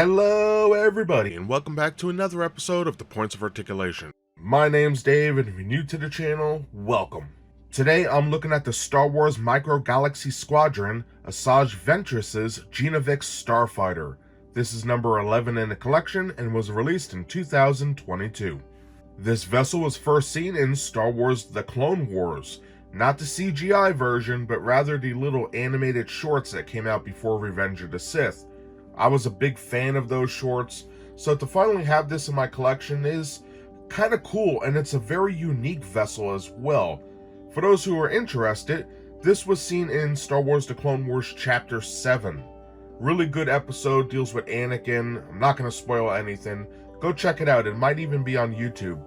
Hello everybody and welcome back to another episode of the Points of Articulation. My name's Dave and if you're new to the channel, welcome. Today I'm looking at the Star Wars Micro Galaxy Squadron Asajj Ventress's Ginivex Starfighter. This is number 11 in the collection and was released in 2022. This vessel was first seen in Star Wars The Clone Wars. Not the CGI version, but rather the little animated shorts that came out before Revenge of the Sith. I was a big fan of those shorts, so to finally have this in my collection is kind of cool, and it's a very unique vessel as well. For those who are interested, this was seen in Star Wars The Clone Wars Chapter 7. Really good episode, deals with Anakin. I'm not going to spoil anything. Go check it out, it might even be on YouTube.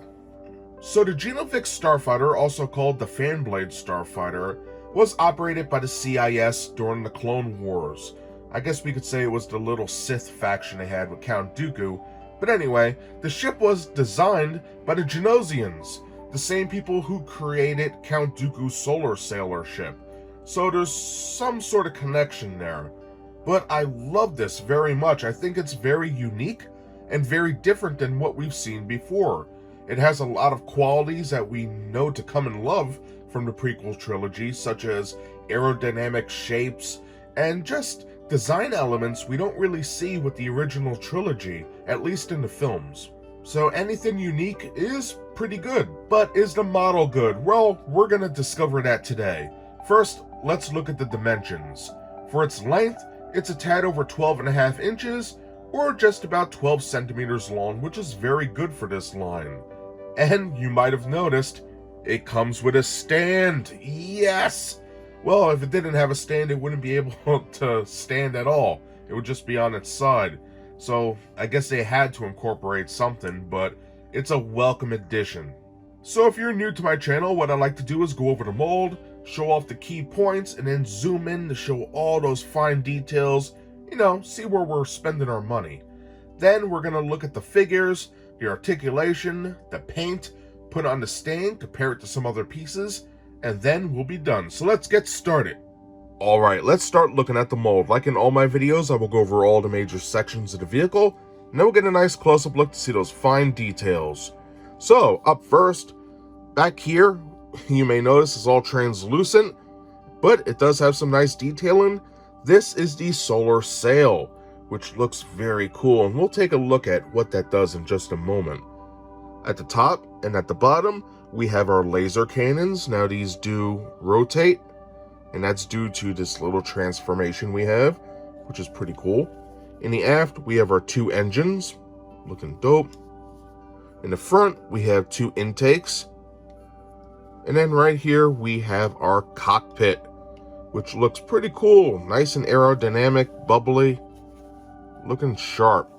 So the Ginivex Starfighter, also called the Fanblade Starfighter, was operated by the CIS during the Clone Wars. I guess we could say it was the little Sith faction they had with Count Dooku. But anyway, the ship was designed by the Genosians, the same people who created Count Dooku's Solar Sailor ship. So there's some sort of connection there. But I love this very much. I think it's very unique and very different than what we've seen before. It has a lot of qualities that we know to come and love from the prequel trilogy, such as aerodynamic shapes and just design elements we don't really see with the original trilogy, at least in the films. So anything unique is pretty good. But is the model good? Well, we're gonna discover that today. First, let's look at the dimensions. For its length, it's a tad over 12.5 inches, or just about 12 centimeters long, which is very good for this line. And you might have noticed, it comes with a stand. Yes! Well, if it didn't have a stand, it wouldn't be able to stand at all. It would just be on its side. So I guess they had to incorporate something, but it's a welcome addition. So if you're new to my channel, what I like to do is go over the mold, show off the key points, and then zoom in to show all those fine details, see where we're spending our money. Then we're going to look at the figures, the articulation, the paint, put on the stand, compare it to some other pieces, and then we'll be done. So let's get started. Alright, let's start looking at the mold. Like in all my videos, I will go over all the major sections of the vehicle, and then we'll get a nice close-up look to see those fine details. So, up first, back here, you may notice it's all translucent, but it does have some nice detailing. This is the solar sail, which looks very cool, and we'll take a look at what that does in just a moment. At the top and at the bottom, we have our laser cannons. Now these do rotate, and that's due to this little transformation we have, which is pretty cool. In the aft, we have our two engines, looking dope. In the front, we have two intakes. And then right here, we have our cockpit, which looks pretty cool. Nice and aerodynamic, bubbly, looking sharp.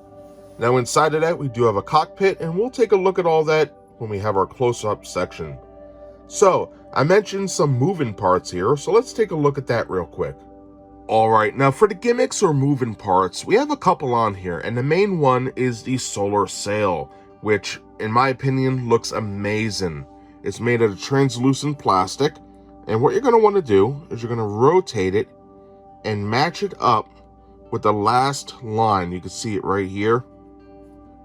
Now inside of that, we do have a cockpit, and we'll take a look at all that when we have our close-up section. So, I mentioned some moving parts here, so let's take a look at that real quick. Alright, now for the gimmicks or moving parts, we have a couple on here, and the main one is the solar sail, which, in my opinion, looks amazing. It's made out of translucent plastic, and what you're going to want to do is you're going to rotate it and match it up with the last line. You can see it right here.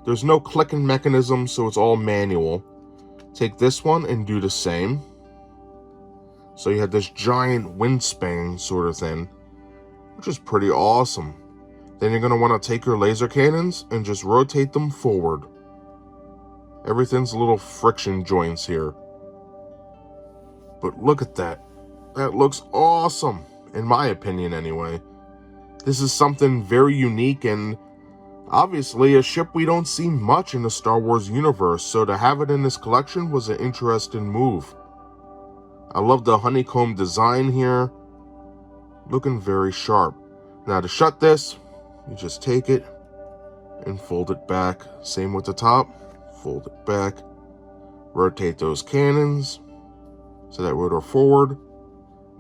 There's no clicking mechanism, so it's all manual. Take this one and do the same. So you have this giant wingspan sort of thing, which is pretty awesome. Then you're going to want to take your laser cannons and just rotate them forward. Everything's little friction joints here. But look at that. That looks awesome, in my opinion anyway. This is something very unique and obviously a ship we don't see much in the Star Wars universe, so to have it in this collection was an interesting move. I love the honeycomb design here. Looking very sharp. Now to shut this, you just take it and fold it back. Same with the top. Fold it back. Rotate those cannons so that we're forward.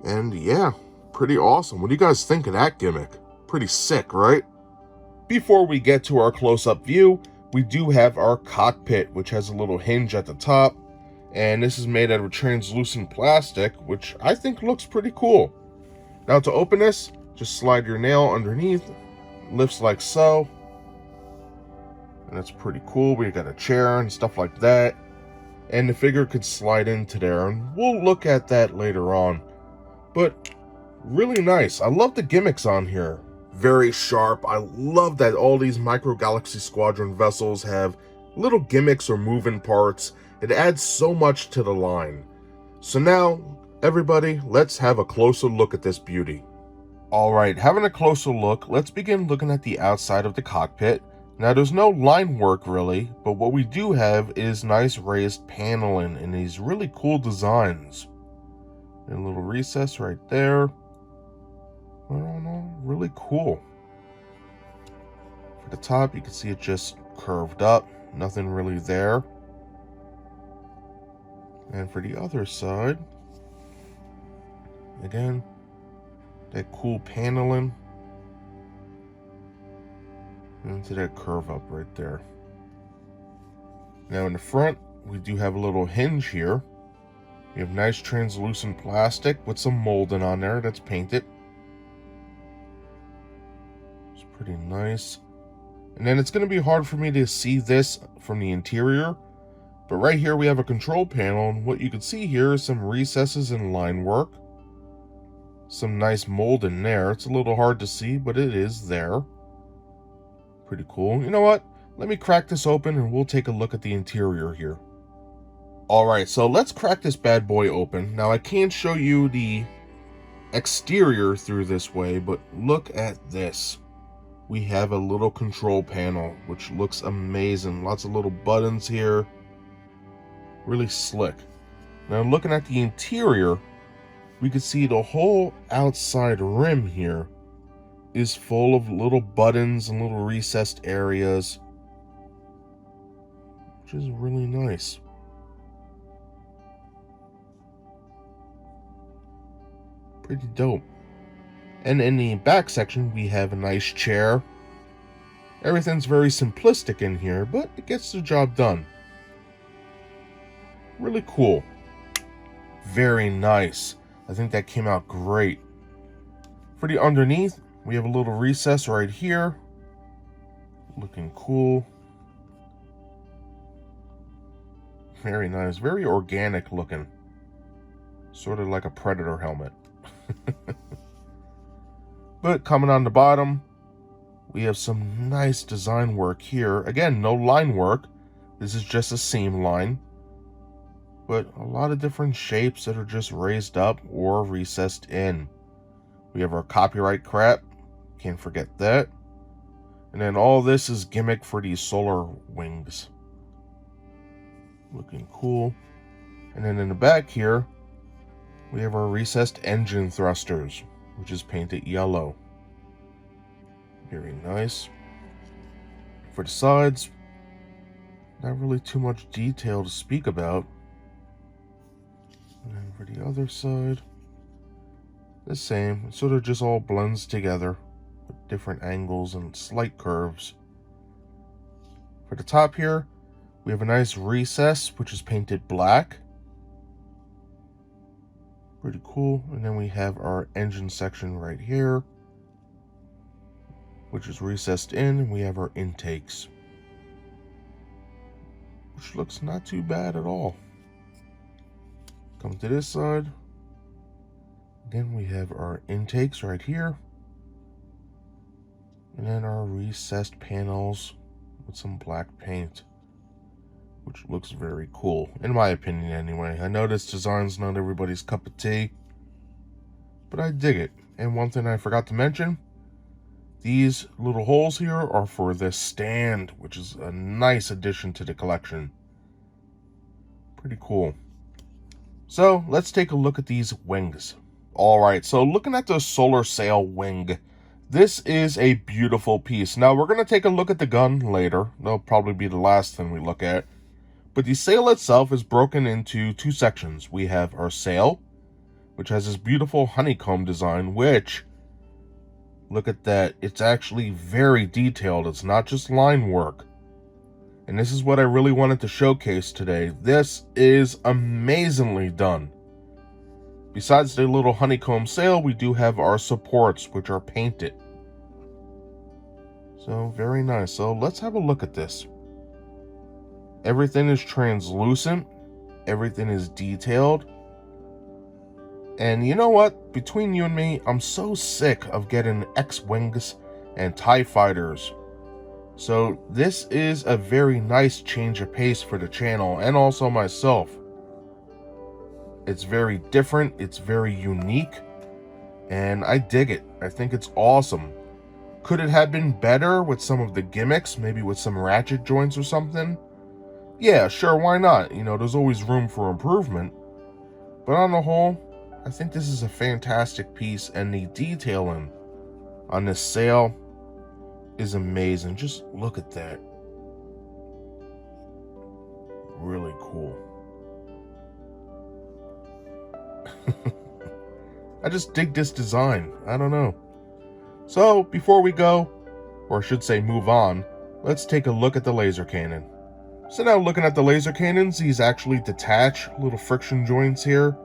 And yeah, pretty awesome. What do you guys think of that gimmick? Pretty sick, right? Before we get to our close-up view, we do have our cockpit, which has a little hinge at the top. And this is made out of translucent plastic, which I think looks pretty cool. Now to open this, just slide your nail underneath, lifts like so, And that's pretty cool. We got a chair and stuff like that. And the figure could slide into there, and we'll look at that later on. But really nice. I love the gimmicks on here. Very sharp. I love that all these Micro Galaxy Squadron vessels have little gimmicks or moving parts. It adds so much to the line. So now, everybody, let's have a closer look at this beauty. Alright, having a closer look, let's begin looking at the outside of the cockpit. Now, there's no line work really, but what we do have is nice raised paneling and these really cool designs. And a little recess right there. I don't know, really cool. For the top, you can see it just curved up, nothing really there. And for the other side, again, that cool paneling. Into that curve up right there. Now in the front, we do have a little hinge here. We have nice translucent plastic with some molding on there that's painted. It's pretty nice. And then it's going to be hard for me to see this from the interior. But right here we have a control panel, and what you can see here is some recesses and line work. Some nice molding there. It's a little hard to see, but it is there. Pretty cool. You know what? Let me crack this open and we'll take a look at the interior here. Alright, so let's crack this bad boy open. Now I can't show you the exterior through this way, but look at this. We have a little control panel, which looks amazing. Lots of little buttons here. Really slick. Now looking at the interior, we can see the whole outside rim here is full of little buttons and little recessed areas, which is really nice. Pretty dope. And in the back section, we have a nice chair. Everything's very simplistic in here, but it gets the job done. Really cool. Very nice. I think that came out great. For the underneath, we have a little recess right here. Looking cool. Very nice. Very organic looking. Sort of like a Predator helmet. But coming on the bottom, we have some nice design work here. Again, no line work. This is just a seam line. But a lot of different shapes that are just raised up or recessed in. We have our copyright crap. Can't forget that. And then all this is gimmick for these solar wings. Looking cool. And then in the back here, we have our recessed engine thrusters, which is painted yellow. Very nice. For the sides, not really too much detail to speak about. And then for the other side, the same. It sort of just all blends together. Different angles and slight curves. For the top here, we have a nice recess, which is painted black. Pretty cool. And then we have our engine section right here, which is recessed in, and we have our intakes, which looks not too bad at all. Come to this side. Again, we have our intakes right here. And then our recessed panels with some black paint, which looks very cool, in my opinion anyway. I know this design's not everybody's cup of tea, but I dig it. And one thing I forgot to mention, these little holes here are for this stand, which is a nice addition to the collection. Pretty cool. So let's take a look at these wings. Alright, so looking at the solar sail wing, this is a beautiful piece. Now, we're going to take a look at the gun later. That'll probably be the last thing we look at. But the sail itself is broken into two sections. We have our sail, which has this beautiful honeycomb design, which, look at that, it's actually very detailed. It's not just line work. And this is what I really wanted to showcase today. This is amazingly done. Besides the little honeycomb sail, we do have our supports, which are painted. So, very nice. So, let's have a look at this. Everything is translucent. Everything is detailed. And you know what? Between you and me, I'm so sick of getting X-Wings and TIE Fighters. So this is a very nice change of pace for the channel and also myself. It's very different, it's very unique, and I dig it. I think it's awesome. Could it have been better with some of the gimmicks, maybe with some ratchet joints or something? Yeah, sure, why not? You know, there's always room for improvement. But on the whole, I think this is a fantastic piece, and the detailing on this sail is amazing. Just look at that. Really cool. I just dig this design. I don't know. So, before we go, or I should say move on, let's take a look at the laser cannon. So now looking at the laser cannons, these actually detach, little friction joints here.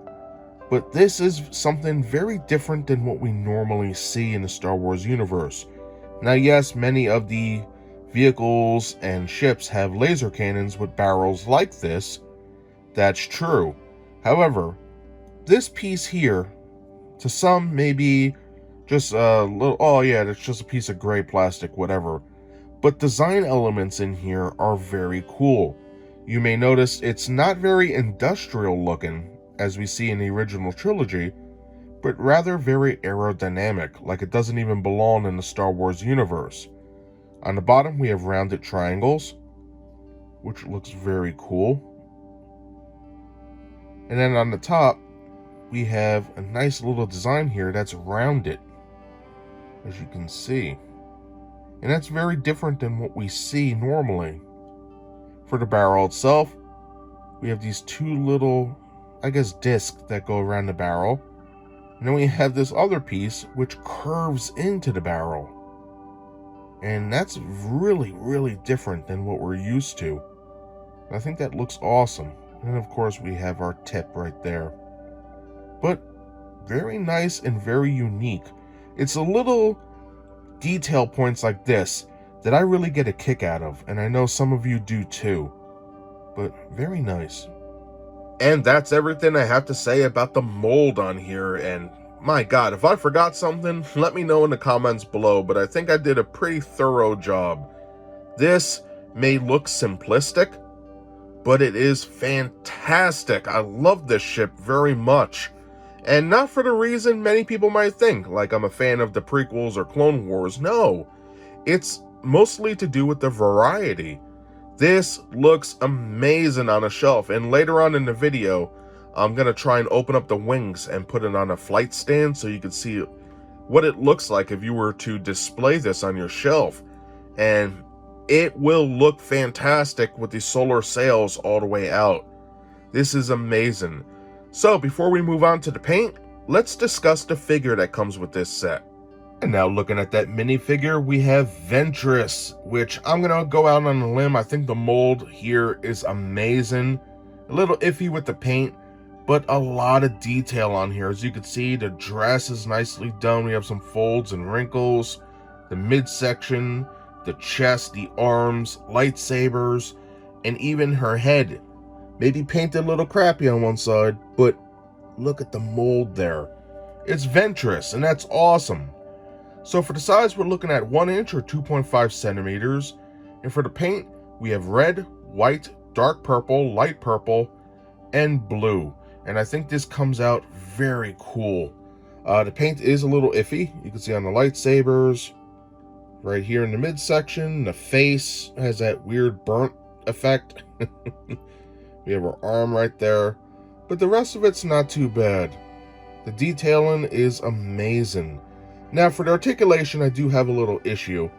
But this is something very different than what we normally see in the Star Wars universe. Now yes, many of the vehicles and ships have laser cannons with barrels like this. That's true. However, this piece here, to some maybe just a little, oh yeah, that's just a piece of gray plastic, whatever. But design elements in here are very cool. You may notice it's not very industrial looking, as we see in the original trilogy, but rather very aerodynamic, like it doesn't even belong in the Star Wars universe. On the bottom we have rounded triangles, which looks very cool. And then on the top, we have a nice little design here that's rounded, as you can see. And that's very different than what we see normally. For the barrel itself, we have these two little, I guess, discs that go around the barrel. And then we have this other piece which curves into the barrel. And that's really, really different than what we're used to. I think that looks awesome. And of course we have our tip right there. But very nice and very unique. It's a little detail points like this that I really get a kick out of, and I know some of you do too. But very nice. And that's everything I have to say about the mold on here, and my god, if I forgot something, let me know in the comments below, but I think I did a pretty thorough job. This may look simplistic, but it is fantastic. I love this ship very much. And not for the reason many people might think, like I'm a fan of the prequels or Clone Wars. No, it's mostly to do with the variety. This looks amazing on a shelf, and later on in the video, I'm going to try and open up the wings and put it on a flight stand so you can see what it looks like if you were to display this on your shelf. And it will look fantastic with the solar sails all the way out. This is amazing. So before we move on to the paint, let's discuss the figure that comes with this set. And now looking at that minifigure, we have Ventress, which I'm going to go out on a limb. I think the mold here is amazing. A little iffy with the paint, but a lot of detail on here. As you can see, the dress is nicely done. We have some folds and wrinkles, the midsection, the chest, the arms, lightsabers, and even her head. Maybe painted a little crappy on one side, but look at the mold there. It's Ventress, and that's awesome. So for the size, we're looking at 1 inch or 2.5 centimeters. And for the paint, we have red, white, dark purple, light purple, and blue. And I think this comes out very cool. The paint is a little iffy. You can see on the lightsabers, right here in the midsection, the face has that weird burnt effect. We have our arm right there, but the rest of it's not too bad. The detailing is amazing. Now for the articulation, I do have a little issue.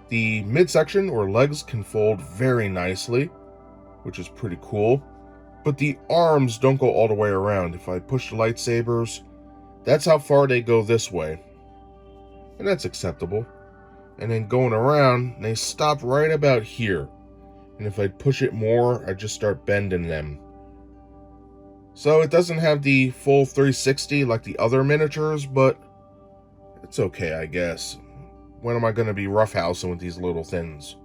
The midsection or legs can fold very nicely, which is pretty cool, but the arms don't go all the way around. If I push the lightsabers, that's how far they go this way, and that's acceptable. And then going around, they stop right about here. And if I push it more, I just start bending them. So it doesn't have the full 360 like the other miniatures, but it's okay, I guess. When am I going to be roughhousing with these little things?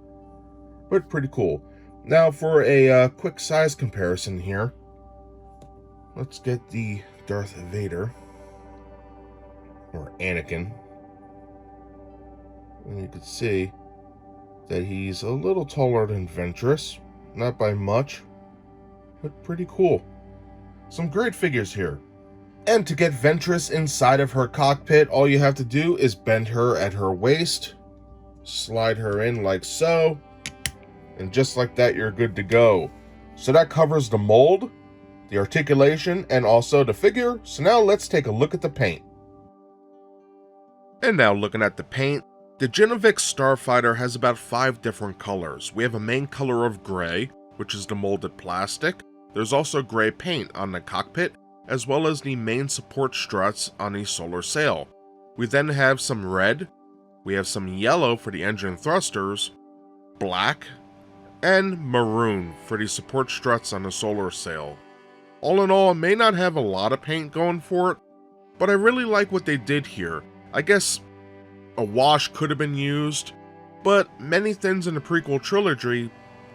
But pretty cool. Now for a quick size comparison here, let's get the Darth Vader, or Anakin, and you can see that he's a little taller than Ventress, not by much, but pretty cool. Some great figures here. And to get Ventress inside of her cockpit, all you have to do is bend her at her waist, slide her in like so, and just like that, you're good to go. So that covers the mold, the articulation, and also the figure. So now let's take a look at the paint. And now looking at the paint, the Ginivex Starfighter has about 5 different colors. We have a main color of gray, which is the molded plastic. There's also gray paint on the cockpit, as well as the main support struts on the solar sail. We then have some red, we have some yellow for the engine thrusters, black, and maroon for the support struts on the solar sail. All in all, it may not have a lot of paint going for it, but I really like what they did here. I guess a wash could have been used, but many things in the prequel trilogy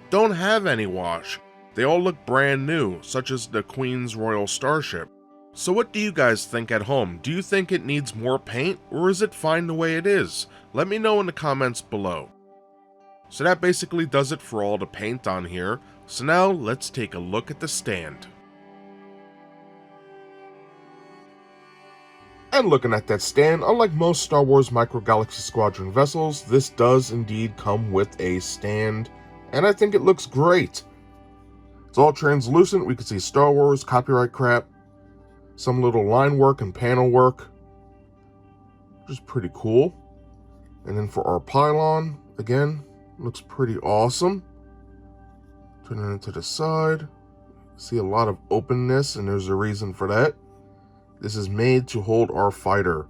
don't have any wash. They all look brand new, such as the Queen's Royal Starship. So what do you guys think at home? Do you think it needs more paint, or is it fine the way it is? Let me know in the comments below. So that basically does it for all the paint on here. So now let's take a look at the stand. And looking at that stand, unlike most Star Wars Micro Galaxy Squadron vessels, this does indeed come with a stand, and I think it looks great. It's all translucent. We can see Star Wars copyright crap, some little line work and panel work, which is pretty cool. And then for our pylon, again, looks pretty awesome. Turning it to the side, see a lot of openness, and there's a reason for that. This is made to hold our fighter,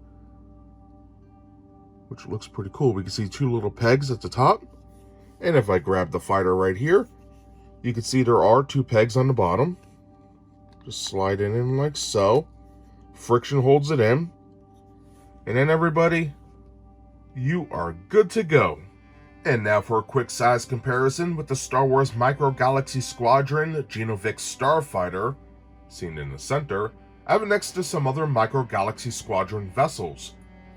which looks pretty cool. We can see 2 little pegs at the top, and if I grab the fighter right here, you can see there are 2 pegs on the bottom. Just slide it in like so. Friction holds it in. And then everybody, you are good to go. And now for a quick size comparison with the Star Wars Micro Galaxy Squadron Ginivex Starfighter, seen in the center, I have it next to some other Micro Galaxy Squadron vessels.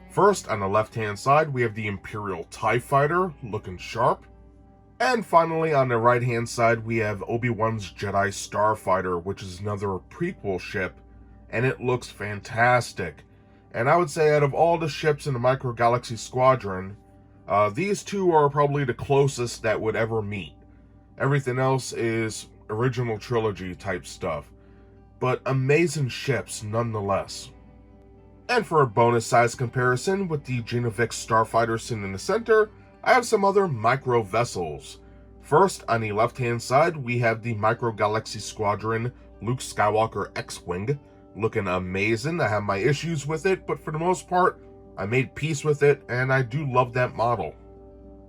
First, on the left-hand side, we have the Imperial TIE Fighter, looking sharp. And finally, on the right-hand side, we have Obi-Wan's Jedi Starfighter, which is another prequel ship, and it looks fantastic. And I would say out of all the ships in the Micro Galaxy Squadron, these 2 are probably the closest that would ever meet. Everything else is original trilogy type stuff, but amazing ships nonetheless. And for a bonus size comparison with the Ginivex Starfighter sitting in the center, I have some other micro vessels. First, on the left-hand side, we have the Micro Galaxy Squadron Luke Skywalker X-Wing, looking amazing. I have my issues with it, but for the most part, I made peace with it, and I do love that model.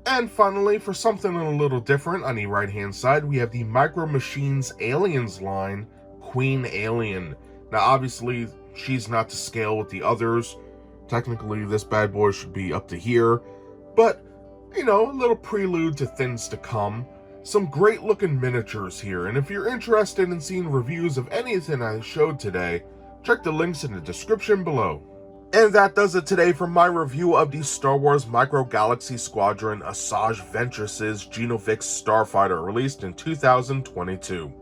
And finally, for something a little different, on the right-hand side, we have the Micro Machines Aliens line, Queen Alien. Now, obviously, she's not to scale with the others. Technically, this bad boy should be up to here, but you know, a little prelude to things to come. Some great looking miniatures here, and if you're interested in seeing reviews of anything I showed today, check the links in the description below. And that does it today for my review of the Star Wars Micro Galaxy Squadron Asajj Ventress's Ginivex Starfighter, released in 2022.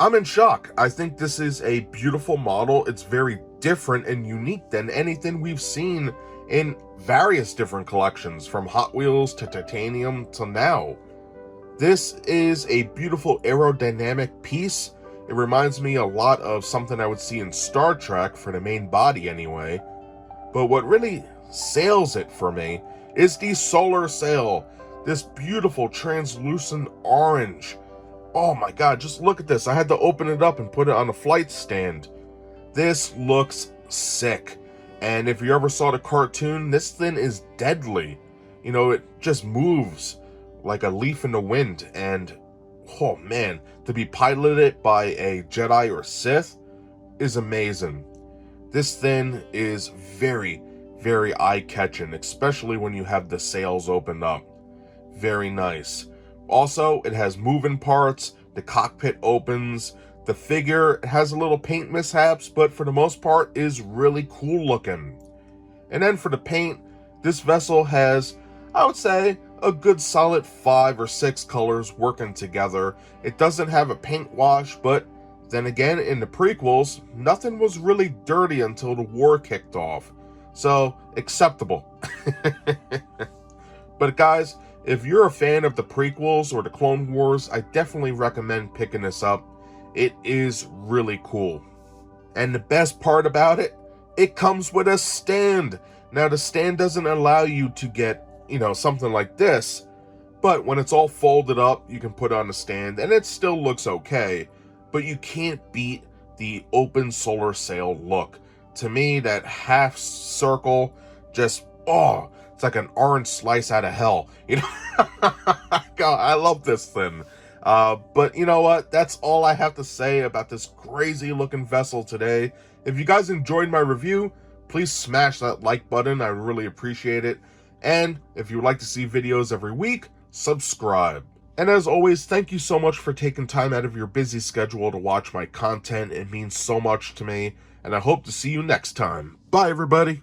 I'm in shock. I think this is a beautiful model. It's very different and unique than anything we've seen in various different collections, from Hot Wheels to Titanium to now. This is a beautiful aerodynamic piece. It reminds me a lot of something I would see in Star Trek, for the main body anyway. But what really sails it for me is the solar sail. This beautiful translucent orange. Oh my god, just look at this. I had to open it up and put it on a flight stand. This looks sick. And if you ever saw the cartoon, this thing is deadly. You know, it just moves like a leaf in the wind. And, oh man, to be piloted by a Jedi or Sith is amazing. This thing is very, very eye-catching, especially when you have the sails opened up. Very nice. Also, it has moving parts, the cockpit opens, the figure has a little paint mishaps, but for the most part is really cool looking. And then for the paint, this vessel has, I would say, a good solid 5 or 6 colors working together. It doesn't have a paint wash, but then again, in the prequels, nothing was really dirty until the war kicked off. So, acceptable. But guys, if you're a fan of the prequels or the Clone Wars, I definitely recommend picking this up. It is really cool. And the best part about it, it comes with a stand. Now, the stand doesn't allow you to get, something like this, but when it's all folded up, you can put on a stand, and it still looks okay, but you can't beat the open solar sail look. To me, that half circle just, it's like an orange slice out of hell. God, I love this thing. But you know what? That's all I have to say about this crazy looking vessel today. If you guys enjoyed my review, please smash that like button. I really appreciate it. And if you would like to see videos every week, subscribe. And as always, thank you so much for taking time out of your busy schedule to watch my content. It means so much to me, and I hope to see you next time. Bye, everybody.